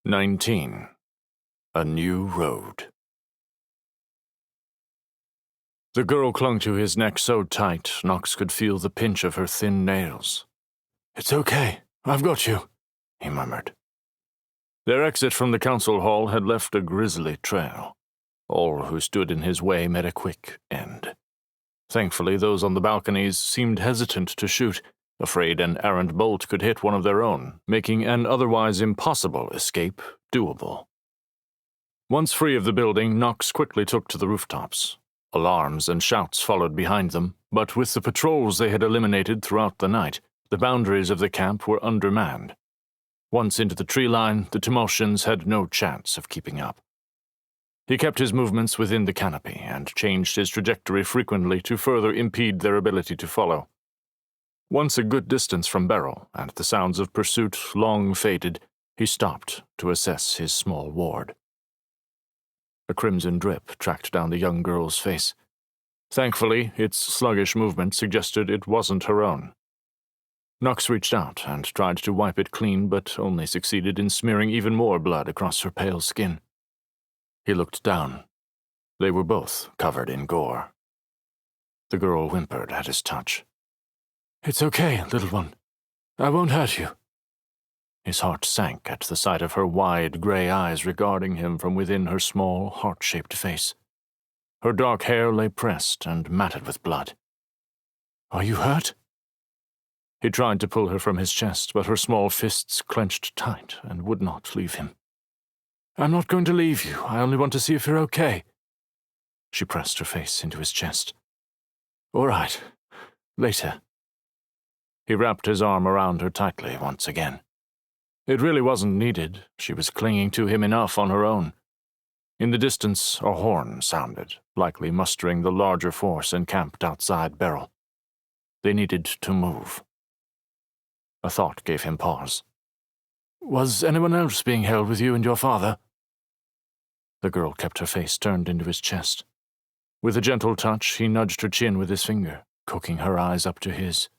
19. A New Road. The girl clung to his neck so tight, Knox could feel the pinch of her thin nails. "It's okay. I've got you," he murmured. Their exit from the council hall had left a grisly trail. All who stood in his way met a quick end. Thankfully, those on the balconies seemed hesitant to shoot, afraid an errant bolt could hit one of their own, making an otherwise impossible escape doable. Once free of the building, Knox quickly took to the rooftops. Alarms and shouts followed behind them, but with the patrols they had eliminated throughout the night, the boundaries of the camp were undermanned. Once into the tree line, the Tumultians had no chance of keeping up. He kept his movements within the canopy and changed his trajectory frequently to further impede their ability to follow. Once a good distance from Beryl, and the sounds of pursuit long faded, he stopped to assess his small ward. A crimson drip tracked down the young girl's face. Thankfully, its sluggish movement suggested it wasn't her own. Knox reached out and tried to wipe it clean, but only succeeded in smearing even more blood across her pale skin. He looked down. They were both covered in gore. The girl whimpered at his touch. "It's okay, little one. I won't hurt you." His heart sank at the sight of her wide gray eyes regarding him from within her small, heart-shaped face. Her dark hair lay pressed and matted with blood. "Are you hurt?" He tried to pull her from his chest, but her small fists clenched tight and would not leave him. "I'm not going to leave you. I only want to see if you're okay." She pressed her face into his chest. "All right. Later." He wrapped his arm around her tightly once again. It really wasn't needed. She was clinging to him enough on her own. In the distance, a horn sounded, likely mustering the larger force encamped outside Beryl. They needed to move. A thought gave him pause. "Was anyone else being held with you and your father?" The girl kept her face turned into his chest. With a gentle touch, he nudged her chin with his finger, cooking her eyes up to his.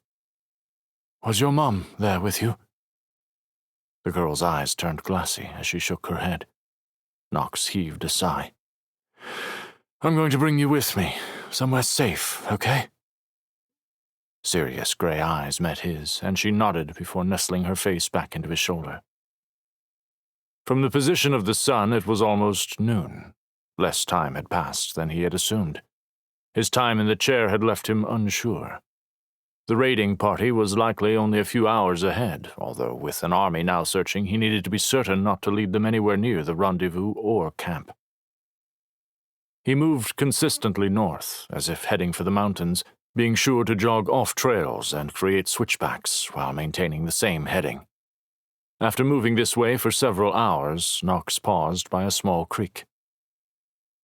"Was your mom there with you?" The girl's eyes turned glassy as she shook her head. Knox heaved a sigh. "I'm going to bring you with me, somewhere safe, okay?" Serious gray eyes met his, and she nodded before nestling her face back into his shoulder. From the position of the sun, it was almost noon. Less time had passed than he had assumed. His time in the chair had left him unsure. The raiding party was likely only a few hours ahead, although with an army now searching, he needed to be certain not to lead them anywhere near the rendezvous or camp. He moved consistently north, as if heading for the mountains, being sure to jog off trails and create switchbacks while maintaining the same heading. After moving this way for several hours, Knox paused by a small creek.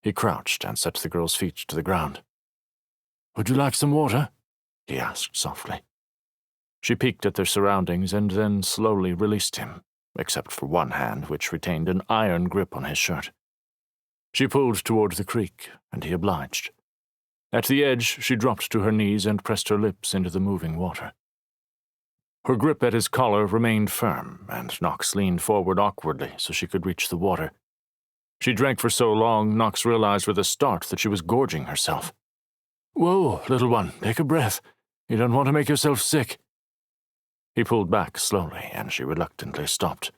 He crouched and set the girl's feet to the ground. "Would you like some water?" he asked softly. She peeked at their surroundings and then slowly released him, except for one hand which retained an iron grip on his shirt. She pulled toward the creek, and he obliged. At the edge, she dropped to her knees and pressed her lips into the moving water. Her grip at his collar remained firm, and Knox leaned forward awkwardly so she could reach the water. She drank for so long, Knox realized with a start that she was gorging herself. "Whoa, little one, take a breath. You don't want to make yourself sick." He pulled back slowly, and she reluctantly stopped.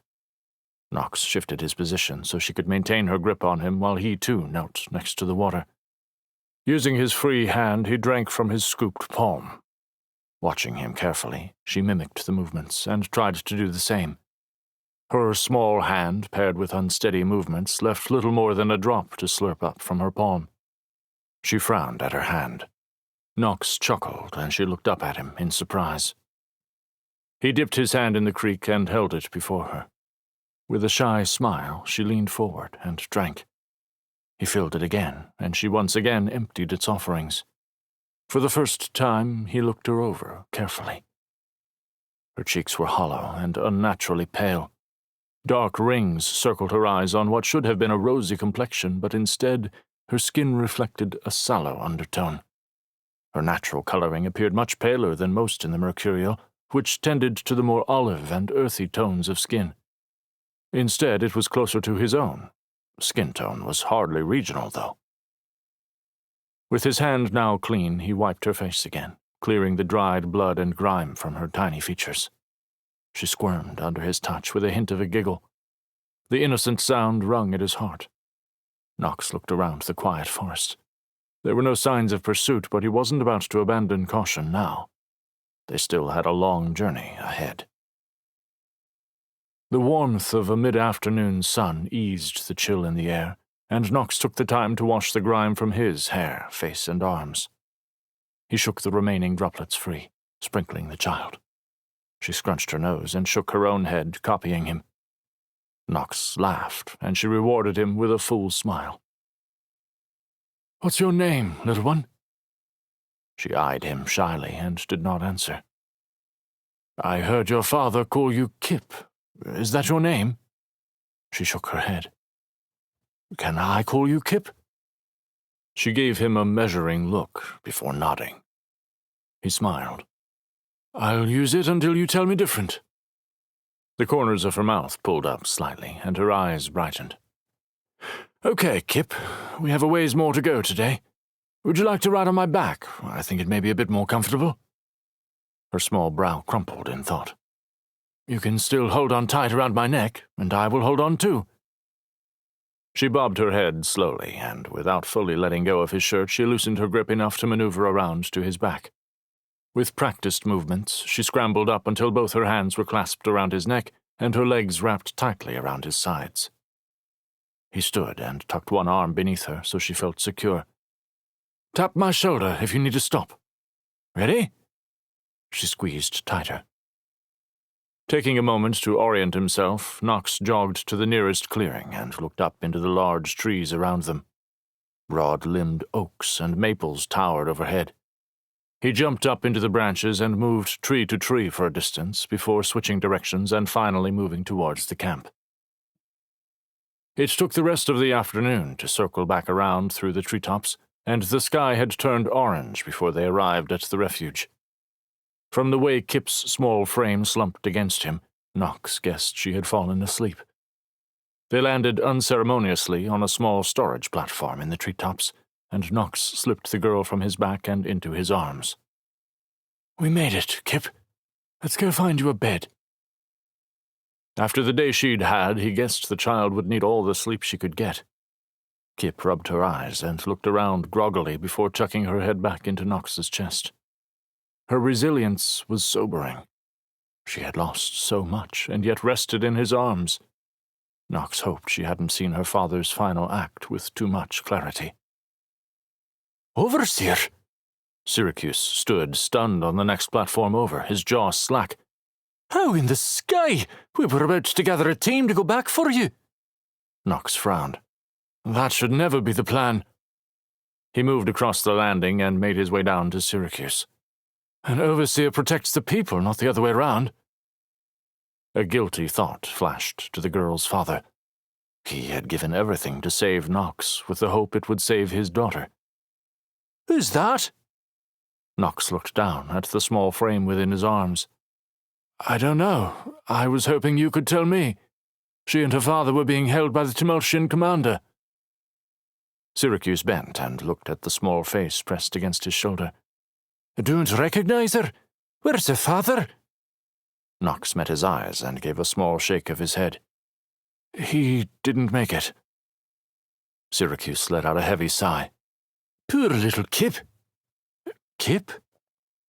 Knox shifted his position so she could maintain her grip on him while he too knelt next to the water. Using his free hand, he drank from his scooped palm. Watching him carefully, she mimicked the movements and tried to do the same. Her small hand, paired with unsteady movements, left little more than a drop to slurp up from her palm. She frowned at her hand. Knox chuckled, and she looked up at him in surprise. He dipped his hand in the creek and held it before her. With a shy smile, she leaned forward and drank. He filled it again, and she once again emptied its offerings. For the first time, he looked her over carefully. Her cheeks were hollow and unnaturally pale. Dark rings circled her eyes on what should have been a rosy complexion, but instead her skin reflected a sallow undertone. Her natural coloring appeared much paler than most in the Mercurial, which tended to the more olive and earthy tones of skin. Instead, it was closer to his own. Skin tone was hardly regional, though. With his hand now clean, he wiped her face again, clearing the dried blood and grime from her tiny features. She squirmed under his touch with a hint of a giggle. The innocent sound wrung at his heart. Knox looked around the quiet forest. There were no signs of pursuit, but he wasn't about to abandon caution now. They still had a long journey ahead. The warmth of a mid-afternoon sun eased the chill in the air, and Knox took the time to wash the grime from his hair, face, and arms. He shook the remaining droplets free, sprinkling the child. She scrunched her nose and shook her own head, copying him. Knox laughed, and she rewarded him with a full smile. "What's your name, little one?" She eyed him shyly and did not answer. "I heard your father call you Kip. Is that your name?" She shook her head. "Can I call you Kip?" She gave him a measuring look before nodding. He smiled. "I'll use it until you tell me different." The corners of her mouth pulled up slightly, and her eyes brightened. "Okay, Kip, we have a ways more to go today. Would you like to ride on my back? I think it may be a bit more comfortable." Her small brow crumpled in thought. "You can still hold on tight around my neck, and I will hold on too." She bobbed her head slowly, and without fully letting go of his shirt, she loosened her grip enough to maneuver around to his back. With practiced movements, she scrambled up until both her hands were clasped around his neck and her legs wrapped tightly around his sides. He stood and tucked one arm beneath her so she felt secure. "Tap my shoulder if you need to stop. Ready?" She squeezed tighter. Taking a moment to orient himself, Knox jogged to the nearest clearing and looked up into the large trees around them. Broad-limbed oaks and maples towered overhead. He jumped up into the branches and moved tree to tree for a distance before switching directions and finally moving towards the camp. It took the rest of the afternoon to circle back around through the treetops, and the sky had turned orange before they arrived at the refuge. From the way Kip's small frame slumped against him, Knox guessed she had fallen asleep. They landed unceremoniously on a small storage platform in the treetops, and Knox slipped the girl from his back and into his arms. "We made it, Kip. Let's go find you a bed." After the day she'd had, he guessed the child would need all the sleep she could get. Kip rubbed her eyes and looked around groggily before tucking her head back into Knox's chest. Her resilience was sobering. She had lost so much and yet rested in his arms. Knox hoped she hadn't seen her father's final act with too much clarity. "Overseer!" Syracuse stood stunned on the next platform over, his jaw slack. "How in the sky? We were about to gather a team to go back for you." Knox frowned. "That should never be the plan." He moved across the landing and made his way down to Syracuse. "An overseer protects the people, not the other way around." A guilty thought flashed to the girl's father. He had given everything to save Knox, with the hope it would save his daughter. "Who's that?" Knox looked down at the small frame within his arms. "I don't know. I was hoping you could tell me. She and her father were being held by the Tumultian commander." Syracuse bent and looked at the small face pressed against his shoulder. "Don't recognize her? Where's her father?" Knox met his eyes and gave a small shake of his head. "He didn't make it." Syracuse let out a heavy sigh. "Poor little Kip." "Kip?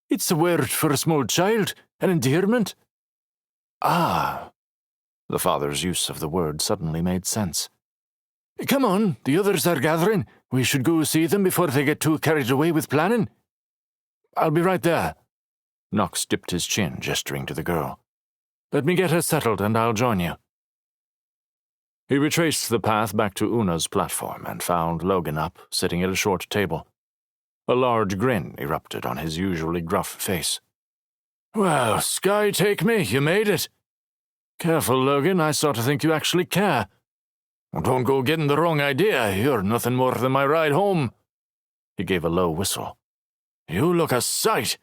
It's a word for a small child, an endearment." "Ah." The father's use of the word suddenly made sense. "Come on, the others are gathering. We should go see them before they get too carried away with planning." "I'll be right there." Knox dipped his chin, gesturing to the girl. "Let me get her settled and I'll join you." He retraced the path back to Una's platform and found Logan up, sitting at a short table. A large grin erupted on his usually gruff face. "Well, sky take me, you made it." "Careful, Logan, I sort of think you actually care." "Don't go getting the wrong idea, you're nothing more than my ride home." He gave a low whistle. "You look a sight."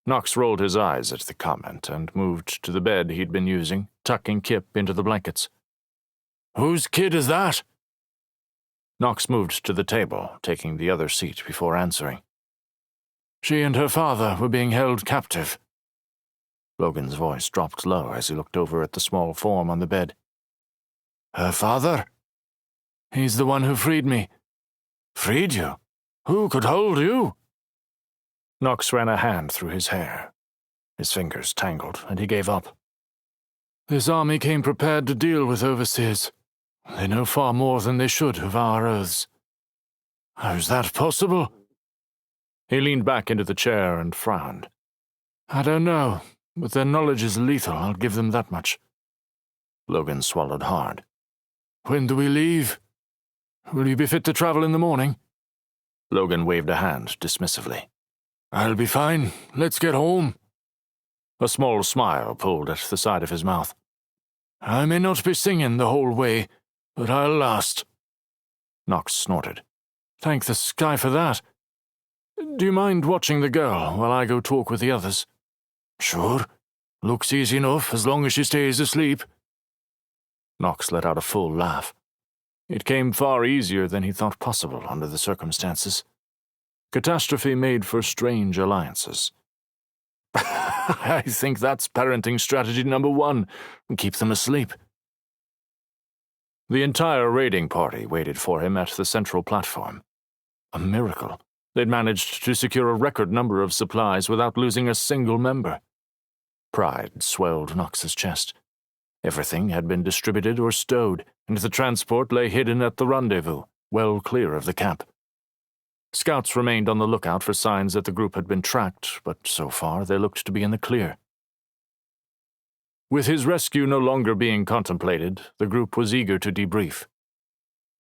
Knox rolled his eyes at the comment and moved to the bed he'd been using, tucking Kip into the blankets. "Whose kid is that?" Knox moved to the table, taking the other seat before answering. "She and her father were being held captive." Logan's voice dropped low as he looked over at the small form on the bed. "Her father?" "He's the one who freed me." "Freed you? Who could hold you?" Knox ran a hand through his hair. His fingers tangled, and he gave up. "This army came prepared to deal with overseers. They know far more than they should of our oaths." "How's that possible?" He leaned back into the chair and frowned. "I don't know, but their knowledge is lethal, I'll give them that much." Logan swallowed hard. "When do we leave? Will you be fit to travel in the morning?" Logan waved a hand dismissively. "I'll be fine. Let's get home." A small smile pulled at the side of his mouth. "I may not be singing the whole way, but I'll last." Knox snorted. "Thank the sky for that. Do you mind watching the girl while I go talk with the others?" "Sure. Looks easy enough as long as she stays asleep." Knox let out a full laugh. It came far easier than he thought possible under the circumstances. Catastrophe made for strange alliances. "I think that's parenting strategy number 1. Keep them asleep." The entire raiding party waited for him at the central platform. A miracle. They'd managed to secure a record number of supplies without losing a single member. Pride swelled Knox's chest. Everything had been distributed or stowed, and the transport lay hidden at the rendezvous, well clear of the camp. Scouts remained on the lookout for signs that the group had been tracked, but so far they looked to be in the clear. With his rescue no longer being contemplated, the group was eager to debrief.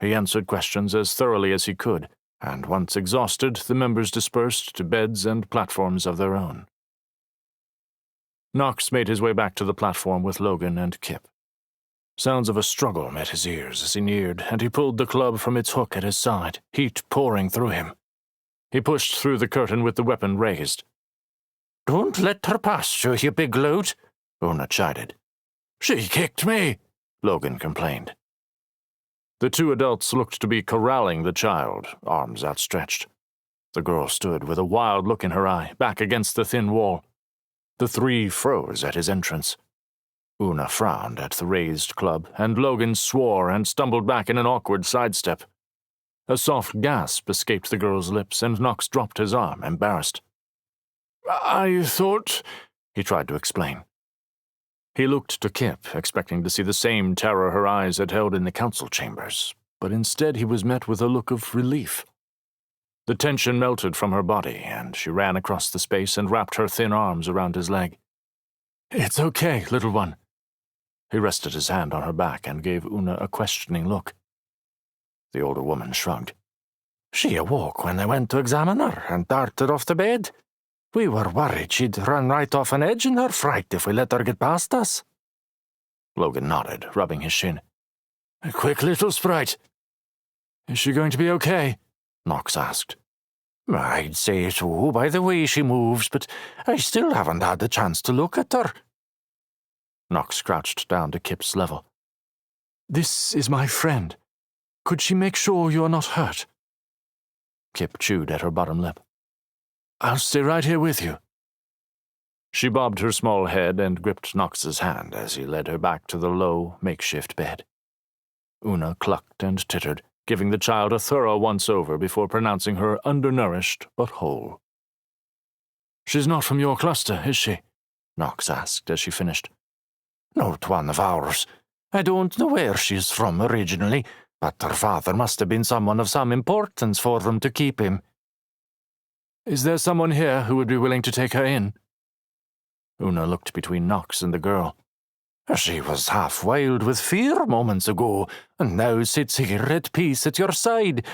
He answered questions as thoroughly as he could, and once exhausted, the members dispersed to beds and platforms of their own. Knox made his way back to the platform with Logan and Kip. Sounds of a struggle met his ears as he neared, and he pulled the club from its hook at his side, heat pouring through him. He pushed through the curtain with the weapon raised. "Don't let her pass you, you big lout," Una chided. "She kicked me," Logan complained. The two adults looked to be corralling the child, arms outstretched. The girl stood with a wild look in her eye, back against the thin wall. The three froze at his entrance. Una frowned at the raised club, and Logan swore and stumbled back in an awkward sidestep. A soft gasp escaped the girl's lips, and Knox dropped his arm, embarrassed. "I thought—" he tried to explain. He looked to Kip, expecting to see the same terror her eyes had held in the council chambers, but instead he was met with a look of relief. The tension melted from her body, and she ran across the space and wrapped her thin arms around his leg. "It's okay, little one." He rested his hand on her back and gave Una a questioning look. The older woman shrugged. "She awoke when I went to examine her and darted off the bed. We were worried she'd run right off an edge in her fright if we let her get past us." Logan nodded, rubbing his shin. "A quick little sprite." "Is she going to be okay?" Knox asked. "I'd say so by the way she moves, but I still haven't had the chance to look at her." Knox crouched down to Kip's level. "This is my friend. Could she make sure you're not hurt?" Kip chewed at her bottom lip. "I'll stay right here with you." She bobbed her small head and gripped Knox's hand as he led her back to the low, makeshift bed. Una clucked and tittered, giving the child a thorough once-over before pronouncing her undernourished but whole. "She's not from your cluster, is she?" Knox asked as she finished. "Not one of ours. I don't know where she's from originally, but her father must have been someone of some importance for them to keep him." "Is there someone here who would be willing to take her in?" Una looked between Knox and the girl. "She was half wild with fear moments ago, and now sits here at peace at your side.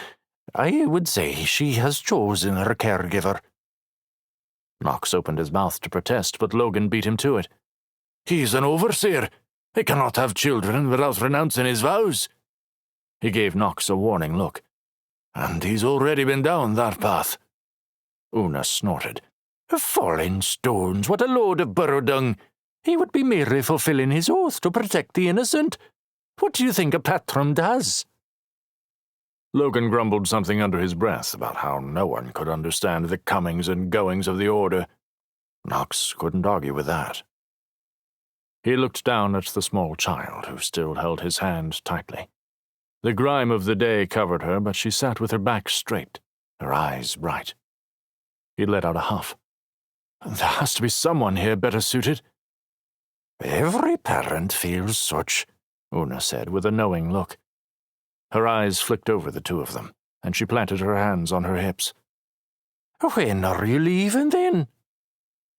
I would say she has chosen her caregiver." Knox opened his mouth to protest, but Logan beat him to it. "He's an overseer. He cannot have children without renouncing his vows." He gave Knox a warning look. "And he's already been down that path." Una snorted. "Falling stones, what a load of burrow dung. He would be merely fulfilling his oath to protect the innocent. What do you think a patron does? Logan grumbled something under his breath about how no one could understand the comings and goings of the Order. Knox couldn't argue with that. He looked down at the small child, who still held his hand tightly. The grime of the day covered her, but she sat with her back straight, her eyes bright. He let out a huff. There has to be someone here better suited. Every parent feels such, Una said with a knowing look. Her eyes flicked over the two of them, and she planted her hands on her hips. When are you leaving, then?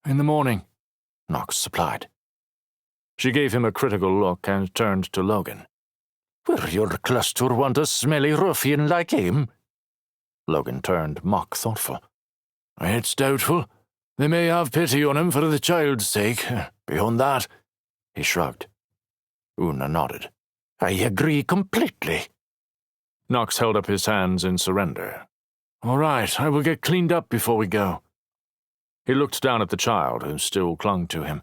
In the morning, Knox supplied. She gave him a critical look and turned to Logan. Will your cluster want a smelly ruffian like him? Logan turned mock thoughtful. It's doubtful. They may have pity on him for the child's sake. Beyond that, he shrugged. Una nodded. I agree completely. Knox held up his hands in surrender. All right, I will get cleaned up before we go. He looked down at the child, who still clung to him.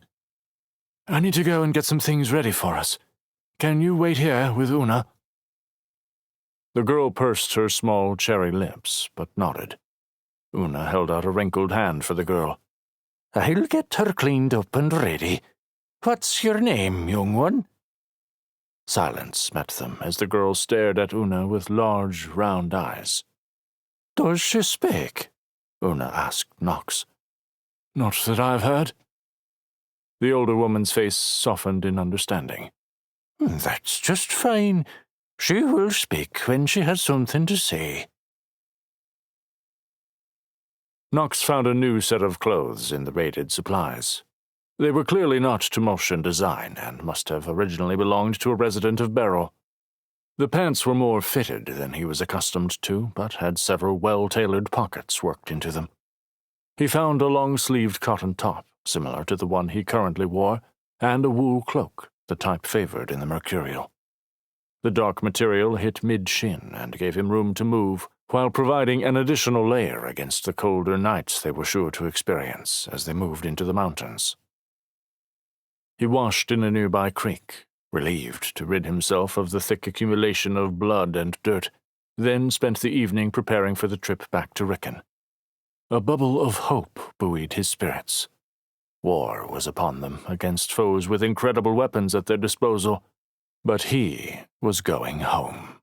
I need to go and get some things ready for us. Can you wait here with Una? The girl pursed her small cherry lips, but nodded. Una held out a wrinkled hand for the girl. I'll get her cleaned up and ready. What's your name, young one? Silence met them as the girl stared at Una with large, round eyes. Does she speak? Una asked Knox. Not that I've heard. The older woman's face softened in understanding. That's just fine. She will speak when she has something to say. Knox found a new set of clothes in the raided supplies. They were clearly not Tumultian design and must have originally belonged to a resident of Beryl. The pants were more fitted than he was accustomed to, but had several well-tailored pockets worked into them. He found a long-sleeved cotton top, similar to the one he currently wore, and a wool cloak, the type favored in the Mercurial. The dark material hit mid-shin and gave him room to move, while providing an additional layer against the colder nights they were sure to experience as they moved into the mountains. He washed in a nearby creek, relieved to rid himself of the thick accumulation of blood and dirt, then spent the evening preparing for the trip back to Rickon. A bubble of hope buoyed his spirits. War was upon them against foes with incredible weapons at their disposal, but he was going home.